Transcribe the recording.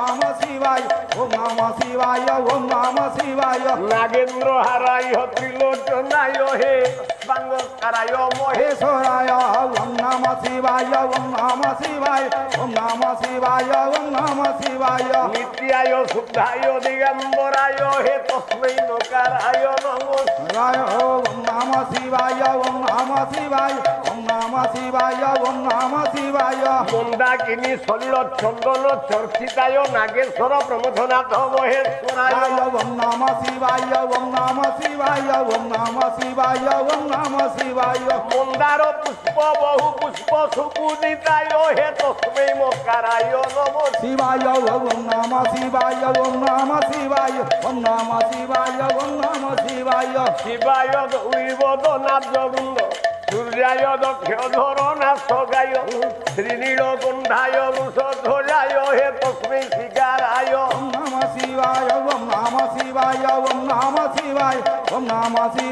নম শিবায় ওম নম শিবায় ওম নম শিবায় নাগেন্দ্র হারায় ত্রিলোচনায় হে বাঙ্গকারায় মহেশ্বরায় ওম নম শিবায় ওম নম শিবায় ওম নম শিবায় ওম নম শিবায় নিত্যায় শুদ্ধায় দিগম্বরায় হে তস্মৈ নকারায় নমঃ রায় ওম নম শিবায় ওম নম শিবায় ওম নম শিবায় ওম নম শিবায় মন্দাকিনী শল্য চন্দন চর্চিতায় নাগেশ্বর প্রমথনাথ মহেশ্বরায় ওম নম শিবায় ওম নম শিবায় ওম নম শিবায় ওম নম শিবায় মন্দার পুষ্প বহু পুষ্প সুপূজিতায় হে তস্মৈ মকারায় নমঃ শিবায় ওম নম শিবায় ওম নম শিবায় ওম নম শিবায় ওম নম শিবায় শিবায় দৈবদনাথবৃন্দ সূর্যায় দক্ষধর নাথগায় শ্রীনীলকণ্ঠায় বৃষধ্বজায় হে তস্মৈ শিকারায় ওম নম শিবায় ওম নম শিবায় ওম নম শিবায় ওম নম শিবায়